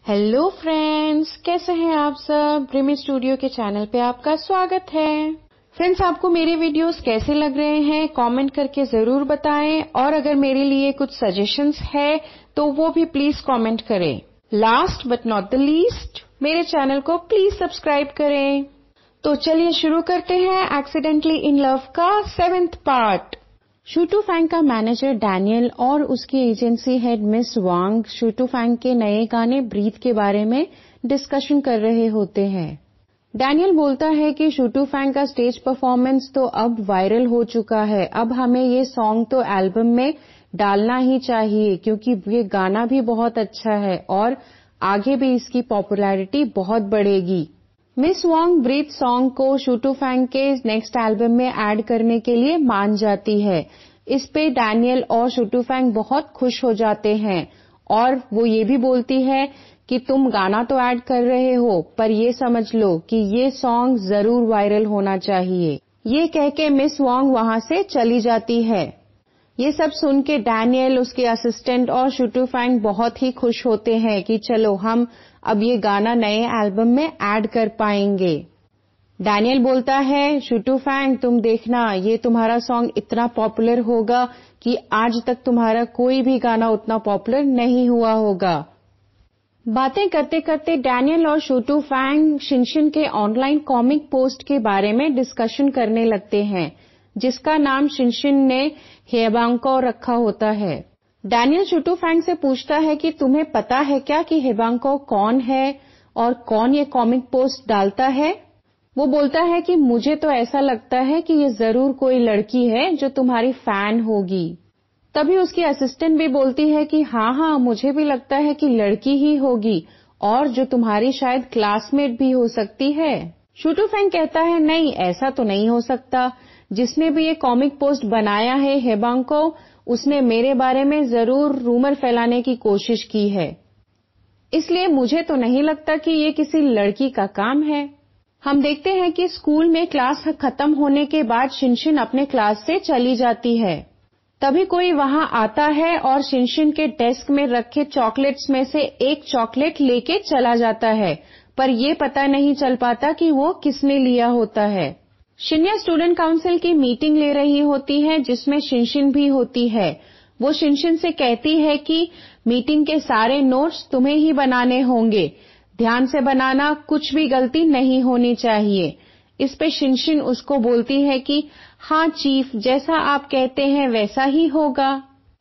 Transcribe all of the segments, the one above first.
Hello friends, कैसे हैं आप सब। ड्रीमी स्टूडियो के चैनल पे आपका स्वागत है। फ्रेंड्स, आपको मेरे वीडियोस कैसे लग रहे हैं कमेंट करके जरूर बताएं, और अगर मेरे लिए कुछ सजेशंस है तो वो भी प्लीज कमेंट करें। Last but not the least, मेरे चैनल को प्लीज सब्सक्राइब करें। तो चलिए शुरू करते हैं एक्सीडेंटली इन लव का 7th पार्ट। शू टू फैंग का मैनेजर डैनियल और उसकी agency head miss Wang Shu Tu Fang के नए गाने ब्रीथ के बारे में डिस्कशन कर रहे होते हैं। डैनियल बोलता है कि शू टू फैंग का स्टेज परफॉर्मेंस तो अब वायरल हो चुका है, अब हमें ये सॉन्ग तो एल्बम में डालना ही चाहिए क्योंकि ये गाना भी बहुत अच्छा है और आगे भी इसकी पॉपुलैरिटी बहुत बढ़ेगी। मिस वांग ब्रीथ सॉन्ग को शू टू फैंग के नेक्स्ट एल्बम में ऐड करने के लिए मान जाती है। इस पे डैनियल और शू टू फैंग बहुत खुश हो जाते हैं और वो ये भी बोलती है कि तुम गाना तो ऐड कर रहे हो पर ये समझ लो कि ये सॉन्ग जरूर वायरल होना चाहिए। ये कह के मिस वांग वहां से चली जाती है। ये सब सुन के डैनियल, उसके असिस्टेंट और शू टू फैंग बहुत ही खुश होते हैं कि चलो हम अब ये गाना नए एल्बम में ऐड कर पाएंगे। डैनियल बोलता है, शू टू फैंग तुम देखना ये तुम्हारा सॉन्ग इतना पॉपुलर होगा कि आज तक तुम्हारा कोई भी गाना उतना पॉपुलर नहीं हुआ होगा। बातें करते करते डैनियल और शू टू फैंग शिनशिन के ऑनलाइन कॉमिक पोस्ट के बारे में डिस्कशन करने लगते हैं जिसका नाम शिनशिन ने हेबांगको रखा होता है। डैनियल शू टू फैंग से पूछता है कि तुम्हें पता है क्या कि हेबांगको कौन है और कौन ये कॉमिक पोस्ट डालता है। वो बोलता है कि मुझे तो ऐसा लगता है कि ये जरूर कोई लड़की है जो तुम्हारी फैन होगी। तभी उसकी असिस्टेंट भी बोलती है कि हाँ मुझे भी लगता है कि लड़की ही होगी और जो तुम्हारी शायद क्लासमेट भी हो सकती है। शू टू फैंग कहता है नहीं ऐसा तो नहीं हो सकता, जिसने भी ये कॉमिक पोस्ट बनाया है हेबांगको उसने मेरे बारे में जरूर रूमर फैलाने की कोशिश की है, इसलिए मुझे तो नहीं लगता कि ये किसी लड़की का काम है। हम देखते हैं कि स्कूल में क्लास खत्म होने के बाद शिनशिन अपने क्लास से चली जाती है। तभी कोई वहां आता है और शिनशिन के डेस्क में रखे चॉकलेट्स में से एक चॉकलेट लेके चला जाता है, पर ये पता नहीं चल पाता कि वो किसने लिया होता है। शिन्या स्टूडेंट काउंसिल की मीटिंग ले रही होती है जिसमें शिनशिन भी होती है। वो शिनशिन से कहती है कि मीटिंग के सारे नोट्स तुम्हें ही बनाने होंगे, ध्यान से बनाना, कुछ भी गलती नहीं होनी चाहिए। इस पे शिनशिन उसको बोलती है कि हाँ चीफ, जैसा आप कहते हैं वैसा ही होगा।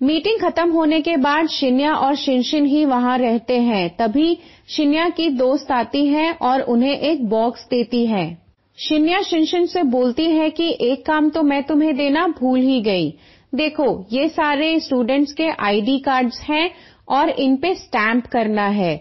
मीटिंग खत्म होने के बाद शिन्या और शिनशिन ही वहां रहते हैं। तभी शिन्या की दोस्त आती है और उन्हें एक बॉक्स देती है। शिन्या शिनशिन से बोलती है कि एक काम तो मैं तुम्हें देना भूल ही गई। देखो ये सारे स्टूडेंट्स के आईडी कार्ड्स हैं और इन पे स्टैंप करना है।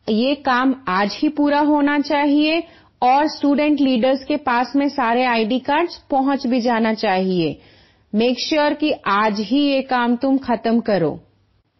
ये काम आज ही पूरा होना चाहिए और स्टूडेंट लीडर्स के पास में सारे आईडी कार्ड्स पहुंच भी जाना चाहिए। मेक श्योर कि आज ही ये काम तुम खत्म करो।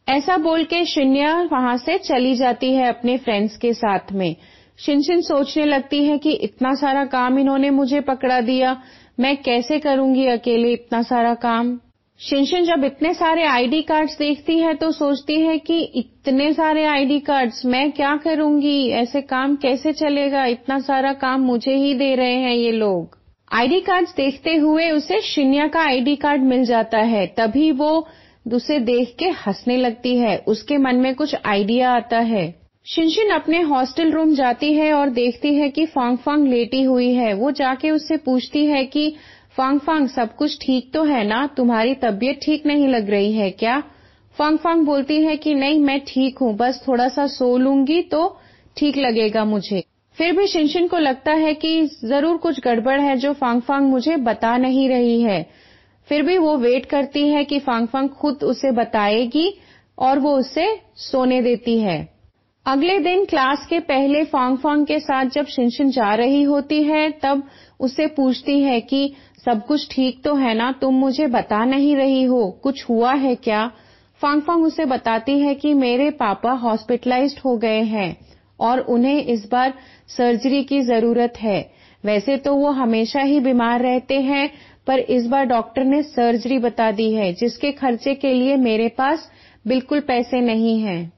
ऐसा बोल के शिन्या वहां से चली जाती है अपने फ्रेंड्स के साथ में। शिनशिन सोचने लगती है कि इतना सारा काम इन्होंने मुझे पकड़ा दिया, मैं कैसे करूंगी अकेले इतना सारा काम। शिनशिन जब इतने सारे आईडी कार्ड्स देखती है तो सोचती है कि इतने सारे आईडी कार्ड्स मैं क्या करूंगी, ऐसे काम कैसे चलेगा, इतना सारा काम मुझे ही दे रहे हैं ये लोग। आईडी कार्ड्स देखते हुए उसे शिन्या का आईडी कार्ड मिल जाता है। तभी वो उसे देख के हंसने लगती है, उसके मन में कुछ आइडिया आता है। शिनशिन अपने हॉस्टल रूम जाती है और देखती है कि फांग फांग लेटी हुई है। वो जाके उससे पूछती है कि फांग फांग सब कुछ ठीक तो है ना, तुम्हारी तबीयत ठीक नहीं लग रही है क्या। फांग फांग बोलती है कि नहीं मैं ठीक हूँ, बस थोड़ा सा सो लूंगी तो ठीक लगेगा मुझे। फिर भी शिनशिन को लगता है कि जरूर कुछ गड़बड़ है जो फांग फांग मुझे बता नहीं रही है। फिर भी वो वेट करती है कि फांग फांग खुद उसे बताएगी और वो उसे सोने देती है। अगले दिन क्लास के पहले फांग फांग के साथ जब शिनशिन जा रही होती है तब उससे पूछती है कि सब कुछ ठीक तो है ना, तुम मुझे बता नहीं रही हो, कुछ हुआ है क्या। फांग फांग उसे बताती है कि मेरे पापा हॉस्पिटलाइज्ड हो गए हैं और उन्हें इस बार सर्जरी की जरूरत है। वैसे तो वो हमेशा ही बीमार रहते हैं पर इस बार डॉक्टर ने सर्जरी बता दी है जिसके खर्चे के लिए मेरे पास बिल्कुल पैसे नहीं हैं।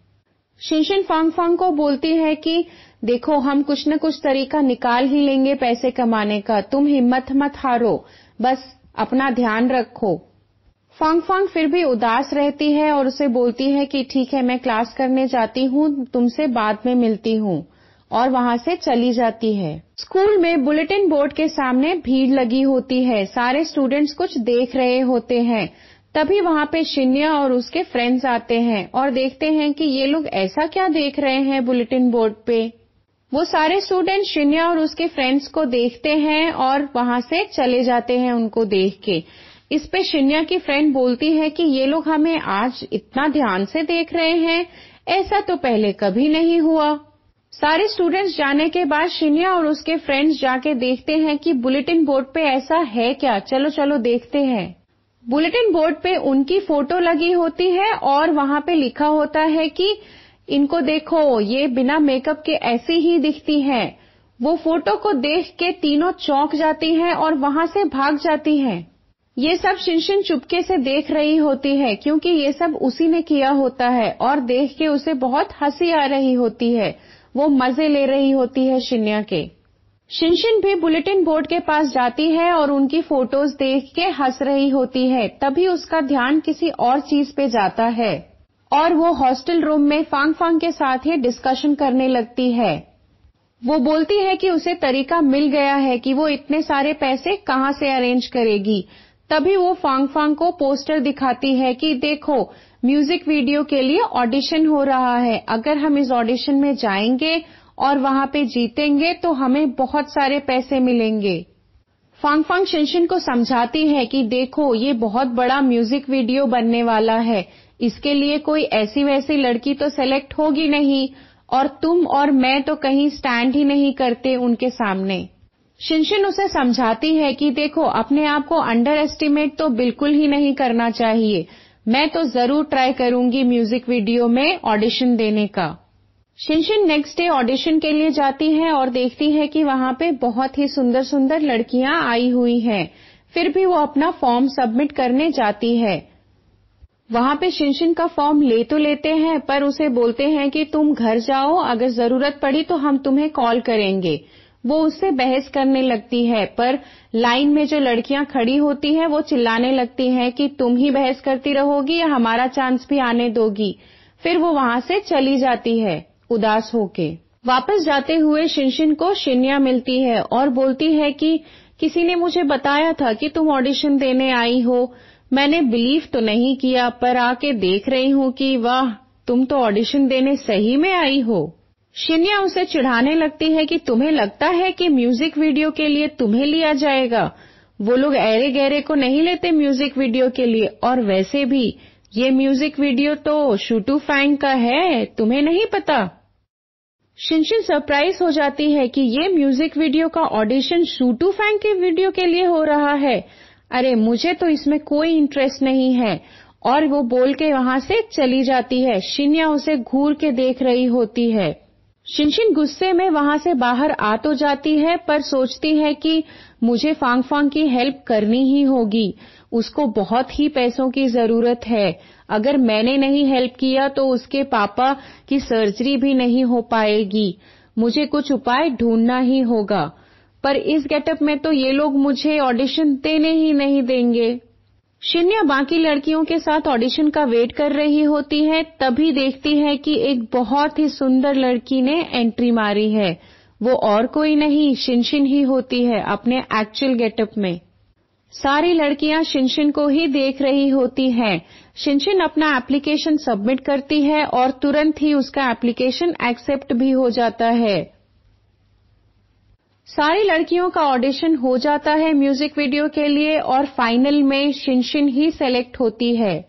शिनशिन फांगफांग को बोलती है कि देखो हम कुछ न कुछ तरीका निकाल ही लेंगे पैसे कमाने का, तुम हिम्मत मत हारो, बस अपना ध्यान रखो। फांगफांग फिर भी उदास रहती है और उसे बोलती है कि ठीक है मैं क्लास करने जाती हूँ, तुमसे बाद में मिलती हूँ, और वहां से चली जाती है। स्कूल में बुलेटिन बोर्ड के सामने भीड़ लगी होती है, सारे स्टूडेंट्स कुछ देख रहे होते हैं। तभी वहां पे शिन्या और उसके फ्रेंड्स आते हैं और देखते हैं कि ये लोग ऐसा क्या देख रहे हैं बुलेटिन बोर्ड पे। वो सारे स्टूडेंट शिन्या और उसके फ्रेंड्स को देखते हैं और वहां से चले जाते हैं उनको देख के। इस पे शिन्या की फ्रेंड बोलती है कि ये लोग हमें आज इतना ध्यान से देख रहे हैं, ऐसा तो पहले कभी नहीं हुआ। सारे स्टूडेंट्स जाने के बाद शिन्या और उसके फ्रेंड्स जाके देखते हैं कि बुलेटिन बोर्ड पे ऐसा है क्या, चलो चलो देखते हैं। बुलेटिन बोर्ड पे उनकी फोटो लगी होती है और वहां पे लिखा होता है कि इनको देखो, ये बिना मेकअप के ऐसी ही दिखती हैं। वो फोटो को देख के तीनों चौंक जाती हैं और वहां से भाग जाती हैं। ये सब शिनशिन चुपके से देख रही होती है क्योंकि ये सब उसी ने किया होता है और देख के उसे बहुत हंसी आ रही होती है। वो मजे ले रही होती है शिन्या के। शिनशिन भी बुलेटिन बोर्ड के पास जाती है और उनकी फोटोज देख के हंस रही होती है। तभी उसका ध्यान किसी और चीज पे जाता है और वो हॉस्टल रूम में फांगफांग के साथ ही डिस्कशन करने लगती है। वो बोलती है कि उसे तरीका मिल गया है कि वो इतने सारे पैसे कहां से अरेंज करेगी। तभी वो फांगफांग को पोस्टर दिखाती है कि देखो, म्यूजिक वीडियो के लिए ऑडिशन हो रहा है, अगर हम इस ऑडिशन में जाएंगे और वहां पे जीतेंगे तो हमें बहुत सारे पैसे मिलेंगे। फांगफांग शिनशिन को समझाती है कि देखो, ये बहुत बड़ा म्यूजिक वीडियो बनने वाला है, इसके लिए कोई ऐसी वैसी लड़की तो सेलेक्ट होगी नहीं और तुम और मैं तो कहीं स्टैंड ही नहीं करते उनके सामने। शिनशिन उसे समझाती है कि देखो, अपने आप को अंडर एस्टिमेट तो बिल्कुल ही नहीं करना चाहिए, मैं तो जरूर ट्राई करूंगी म्यूजिक वीडियो में ऑडिशन देने का। शिनशिन नेक्स्ट डे ऑडिशन के लिए जाती है और देखती है कि वहां पे बहुत ही सुंदर सुंदर लड़कियां आई हुई हैं। फिर भी वो अपना फॉर्म सबमिट करने जाती है। वहां पे शिनशिन का फॉर्म ले तो लेते हैं पर उसे बोलते हैं कि तुम घर जाओ, अगर जरूरत पड़ी तो हम तुम्हें कॉल करेंगे। वो उससे बहस करने लगती है पर लाइन में जो लड़कियां खड़ी होती हैं वो चिल्लाने लगती हैं कि तुम ही बहस करती रहोगी या हमारा चांस भी आने दोगी। फिर वो वहां से चली जाती है उदास होके। वापस जाते हुए शिनशिन को शिन्या मिलती है और बोलती है कि किसी ने मुझे बताया था कि तुम ऑडिशन देने आई हो, मैंने बिलीव तो नहीं किया पर आके देख रही हूँ कि वाह, तुम तो ऑडिशन देने सही में आई हो। शिन्या उसे चिढ़ाने लगती है कि तुम्हें लगता है कि म्यूजिक वीडियो के लिए तुम्हें लिया जाएगा, वो लोग ऐरे गहरे को नहीं लेते म्यूजिक वीडियो के लिए, और वैसे भी ये म्यूजिक वीडियो तो शूटू फैंग का है, तुम्हें नहीं पता। शिनशिन सरप्राइज हो जाती है कि ये म्यूजिक वीडियो का ऑडिशन शूटू फैंग के वीडियो के लिए हो रहा है। अरे मुझे तो इसमें कोई इंटरेस्ट नहीं है, और वो बोल के वहां से चली जाती है। शिन्या उसे घूर के देख रही होती है। शिनशिन गुस्से में वहां से बाहर आ तो जाती है पर सोचती है कि मुझे फांगफांग की हेल्प करनी ही होगी, उसको बहुत ही पैसों की जरूरत है। अगर मैंने नहीं हेल्प किया तो उसके पापा की सर्जरी भी नहीं हो पाएगी, मुझे कुछ उपाय ढूंढना ही होगा। पर इस गेटअप में तो ये लोग मुझे ऑडिशन देने ही नहीं देंगे। शिन्या बाकी लड़कियों के साथ ऑडिशन का वेट कर रही होती है, तभी देखती है कि एक बहुत ही सुंदर लड़की ने एंट्री मारी है। वो और कोई नहीं, शिनशिन ही होती है अपने एक्चुअल गेटअप में। सारी लड़कियां शिनशिन को ही देख रही होती हैं। शिनशिन अपना एप्लीकेशन सबमिट करती है और तुरंत ही उसका एप्लीकेशन एक्सेप्ट भी हो जाता है। सारी लड़कियों का ऑडिशन हो जाता है म्यूजिक वीडियो के लिए और फाइनल में शिनशिन ही सेलेक्ट होती है।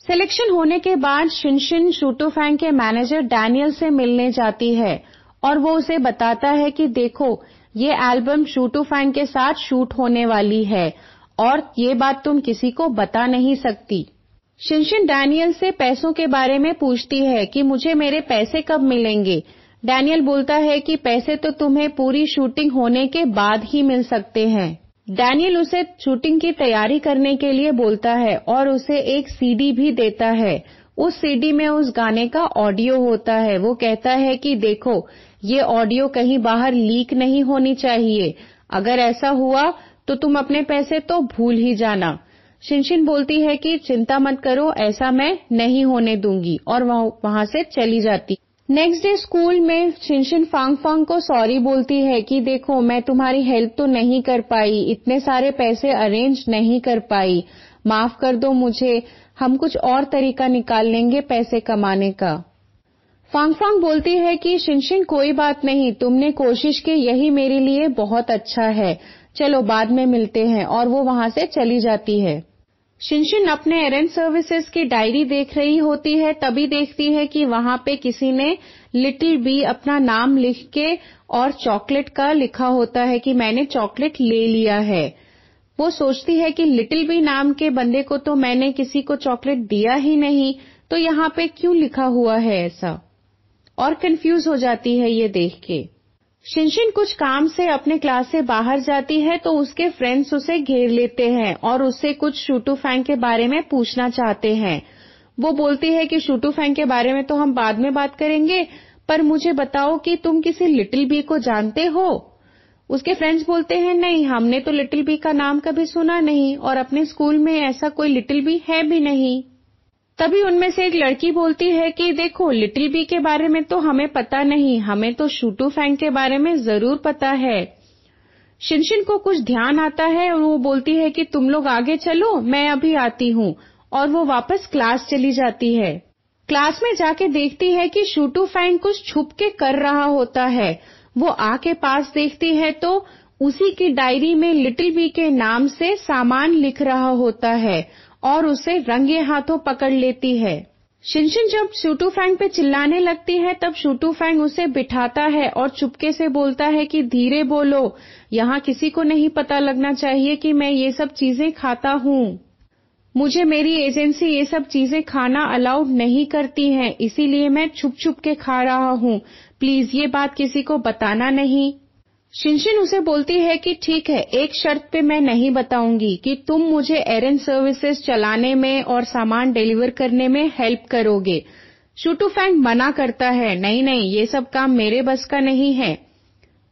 सिलेक्शन होने के बाद शिनशिन शूटू फैंग के मैनेजर डैनियल से मिलने जाती है और वो उसे बताता है कि देखो, ये एल्बम शूटू फैंग के साथ शूट होने वाली है और ये बात तुम किसी को बता नहीं सकती। शिनशिन डैनियल से पैसों के बारे में पूछती है कि मुझे मेरे पैसे कब मिलेंगे। डैनियल बोलता है कि पैसे तो तुम्हें पूरी शूटिंग होने के बाद ही मिल सकते हैं। डैनियल उसे शूटिंग की तैयारी करने के लिए बोलता है और उसे एक सीडी भी देता है। उस सीडी में उस गाने का ऑडियो होता है। वो कहता है कि देखो, ये ऑडियो कहीं बाहर लीक नहीं होनी चाहिए। अगर ऐसा हुआ तो तुम अपने पैसे तो भूल ही जाना। शिनशिन बोलती है कि चिंता मत करो, ऐसा मैं नहीं होने दूंगी, और वहां से चली जाती। नेक्स्ट डे स्कूल में शिनशिन फांगफांग को सॉरी बोलती है कि देखो, मैं तुम्हारी हेल्प तो नहीं कर पाई, इतने सारे पैसे अरेंज नहीं कर पाई, माफ कर दो मुझे, हम कुछ और तरीका निकाल लेंगे पैसे कमाने का। फांगफांग बोलती है कि शिनशिन कोई बात नहीं, तुमने कोशिश की, यही मेरे लिए बहुत अच्छा है, चलो बाद में मिलते हैं, और वो वहां से चली जाती है। शिनशिन अपने एरेंज सर्विसेज की डायरी देख रही होती है, तभी देखती है कि वहां पे किसी ने लिटिल बी अपना नाम लिख के और चॉकलेट का लिखा होता है कि मैंने चॉकलेट ले लिया है। वो सोचती है कि लिटिल बी नाम के बंदे को तो मैंने किसी को चॉकलेट दिया ही नहीं, तो यहाँ पे क्यों लिखा हुआ है ऐसा, और कंफ्यूज हो जाती है ये देख के। शिनशिन कुछ काम से अपने क्लास से बाहर जाती है तो उसके फ्रेंड्स उसे घेर लेते हैं और उससे कुछ शूटूफैंग के बारे में पूछना चाहते हैं। वो बोलती है कि शूटूफैंग के बारे में तो हम बाद में बात करेंगे, पर मुझे बताओ कि तुम किसी लिटिल बी को जानते हो। उसके फ्रेंड्स बोलते हैं नहीं, हमने तो लिटिल बी का नाम कभी सुना नहीं, और अपने स्कूल में ऐसा कोई लिटिल बी है भी नहीं। तभी उनमें से एक लड़की बोलती है कि देखो, लिटिल बी के बारे में तो हमें पता नहीं, हमें तो शूटूफैंग के बारे में जरूर पता है। शिनशिन को कुछ ध्यान आता है और वो बोलती है कि तुम लोग आगे चलो, मैं अभी आती हूँ, और वो वापस क्लास चली जाती है। क्लास में जाके देखती है कि शूटूफैंग कुछ छुप के कर रहा होता है। वो आके पास देखती है तो उसी की डायरी में लिटिल बी के नाम से सामान लिख रहा होता है और उसे रंगे हाथों पकड़ लेती है। शिनशिन जब शूटूफैंग पे चिल्लाने लगती है तब शूटूफैंग उसे बिठाता है और चुपके से बोलता है कि धीरे बोलो, यहाँ किसी को नहीं पता लगना चाहिए कि मैं ये सब चीजें खाता हूँ। मुझे मेरी एजेंसी ये सब चीजें खाना अलाउड नहीं करती है, इसीलिए मैं छुप छुप के खा रहा हूँ, प्लीज ये बात किसी को बताना नहीं। शिनशिन उसे बोलती है कि ठीक है, एक शर्त पे मैं नहीं बताऊंगी कि तुम मुझे एरेंज सर्विसेज चलाने में और सामान डिलीवर करने में हेल्प करोगे। शूटूफैंग मना करता है, नहीं नहीं, ये सब काम मेरे बस का नहीं है।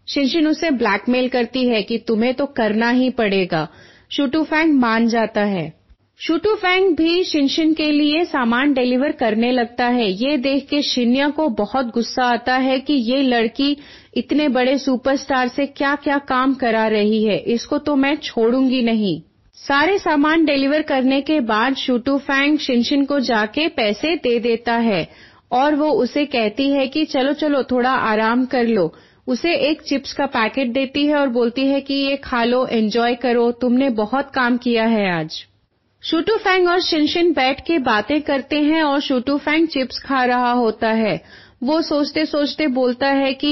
शिनशिन उसे ब्लैकमेल करती है कि तुम्हें तो करना ही पड़ेगा। शूटूफैंग मान जाता है। शूटूफैंग भी शिनशिन के लिए सामान डिलीवर करने लगता है। ये देख के शिन्या को बहुत गुस्सा आता है कि ये लड़की इतने बड़े सुपरस्टार से क्या क्या काम करा रही है, इसको तो मैं छोड़ूंगी नहीं। सारे सामान डिलीवर करने के बाद शूटूफैंग शिनशिन को जाके पैसे दे देता है और वो उसे कहती है कि चलो चलो थोड़ा आराम कर लो। उसे एक चिप्स का पैकेट देती है और बोलती है कि ये खा लो, एंजॉय करो, तुमने बहुत काम किया है आज। शूटूफैंग और शिनशिन बैठ के बातें करते हैं और शूटूफैंग चिप्स खा रहा होता है। वो सोचते सोचते बोलता है कि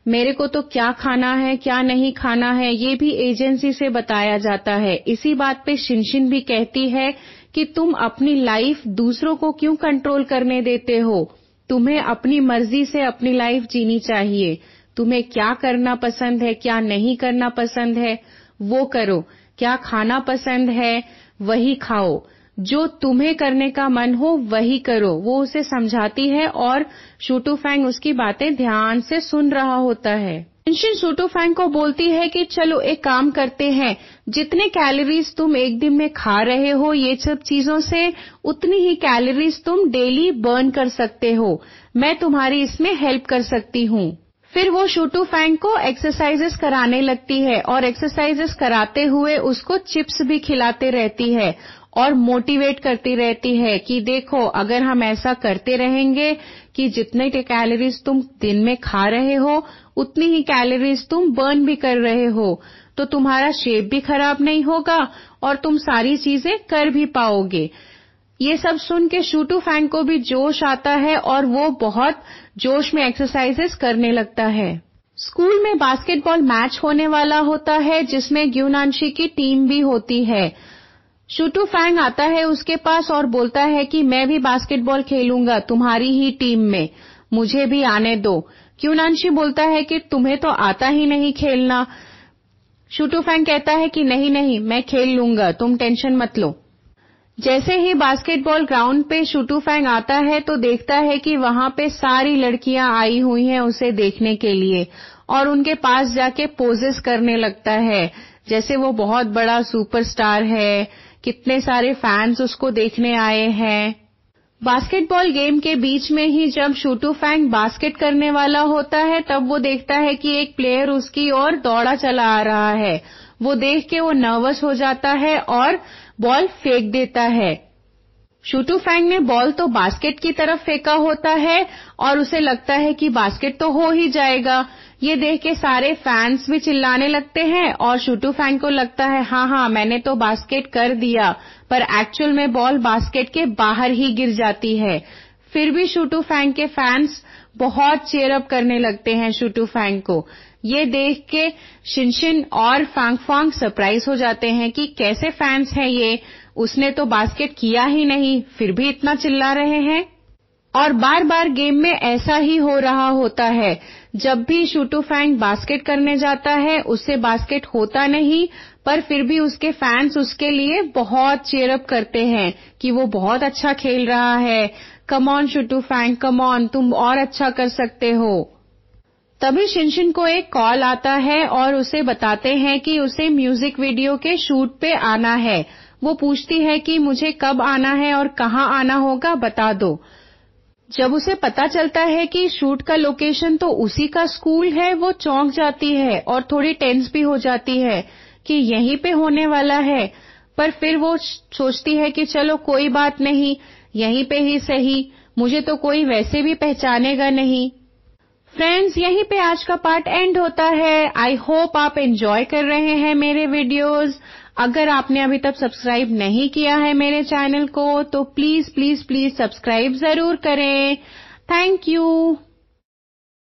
मेरे को तो क्या खाना है क्या नहीं खाना है ये भी एजेंसी से बताया जाता है। इसी बात पे शिनशिन भी कहती है कि तुम अपनी लाइफ दूसरों को क्यों कंट्रोल करने देते हो, तुम्हें अपनी मर्जी से अपनी लाइफ जीनी चाहिए। तुम्हें क्या करना पसंद है क्या नहीं करना पसंद है वो करो, क्या खाना पसंद है वही खाओ, जो तुम्हें करने का मन हो वही करो। वो उसे समझाती है और शूटूफैंग उसकी बातें ध्यान से सुन रहा होता है। शिनशिन शूटूफैंग को बोलती है कि चलो एक काम करते हैं, जितने कैलोरीज तुम एक दिन में खा रहे हो ये सब चीजों से, उतनी ही कैलोरीज तुम डेली बर्न कर सकते हो। मैं तुम्हारी इसमें हेल्प कर सकती हूँ। फिर वो शूटूफैंग को एक्सरसाइजेस कराने लगती है और एक्सरसाइजेस कराते हुए उसको चिप्स भी खिलाते रहती है और मोटिवेट करती रहती है कि देखो, अगर हम ऐसा करते रहेंगे कि जितने कैलोरीज तुम दिन में खा रहे हो उतनी ही कैलोरीज तुम बर्न भी कर रहे हो, तो तुम्हारा शेप भी खराब नहीं होगा और तुम सारी चीजें कर भी पाओगे। ये सब सुन के शूटूफैंग को भी जोश आता है और वो बहुत जोश में एक्सरसाइजेस करने लगता है। स्कूल में बास्केटबॉल मैच होने वाला होता है जिसमें ग्यूनांशी की टीम भी होती है। शूटूफैंग आता है उसके पास और बोलता है कि मैं भी बास्केटबॉल खेलूंगा तुम्हारी ही टीम में, मुझे भी आने दो। ग्यूनांशी बोलता है कि तुम्हें तो आता ही नहीं खेलना। शूटूफैंग कहता है कि नहीं नहीं, मैं खेल लूंगा, तुम टेंशन मत लो। जैसे ही बास्केटबॉल ग्राउंड पे शूटू फैंग आता है तो देखता है कि वहां पे सारी लड़कियां आई हुई हैं उसे देखने के लिए और उनके पास जाके पोजेस करने लगता है जैसे वो बहुत बड़ा सुपरस्टार है, कितने सारे फैंस उसको देखने आए हैं। बास्केटबॉल गेम के बीच में ही जब शूटू फैंग बास्केट करने वाला होता है तब वो देखता है कि एक प्लेयर उसकी ओर दौड़ा चला आ रहा है। वो देख के वो नर्वस हो जाता है और बॉल फेंक देता है। शूटू फैंग ने बॉल तो बास्केट की तरफ फेंका होता है और उसे लगता है कि बास्केट तो हो ही जाएगा। ये देख के सारे फैंस भी चिल्लाने लगते हैं और शूटू फैंग को लगता है हाँ मैंने तो बास्केट कर दिया, पर एक्चुअल में बॉल बास्केट के बाहर ही गिर जाती है। फिर भी शूटू फैंग के फैंस बहुत चीयर अप करने लगते हैं शूटू फैंग को। ये देख के शिनशिन और फैंग फैंग सरप्राइज हो जाते हैं कि कैसे फैंस हैं ये, उसने तो बास्केट किया ही नहीं फिर भी इतना चिल्ला रहे हैं। और बार बार गेम में ऐसा ही हो रहा होता है। जब भी शूटू फैंग बास्केट करने जाता है उससे बास्केट होता नहीं, पर फिर भी उसके फैंस उसके लिए बहुत चीयर अप करते हैं कि वो बहुत अच्छा खेल रहा है, कम ऑन शूटू फैंग, कम ऑन, तुम और अच्छा कर सकते हो। तभी शिनशिन को एक कॉल आता है और उसे बताते हैं कि उसे म्यूजिक वीडियो के शूट पे आना है। वो पूछती है कि मुझे कब आना है और कहाँ आना होगा, बता दो। जब उसे पता चलता है कि शूट का लोकेशन तो उसी का स्कूल है, वो चौंक जाती है और थोड़ी टेंस भी हो जाती है कि यहीं पे होने वाला है। पर फिर वो सोचती है कि चलो कोई बात नहीं, यहीं पे ही सही, मुझे तो कोई वैसे भी पहचानेगा नहीं। फ्रेंड्स, यहीं पे आज का पार्ट एंड होता है। आई होप आप एंजॉय कर रहे हैं मेरे वीडियोस। अगर आपने अभी तक सब्सक्राइब नहीं किया है मेरे चैनल को तो प्लीज प्लीज प्लीज सब्सक्राइब जरूर करें। Thank you.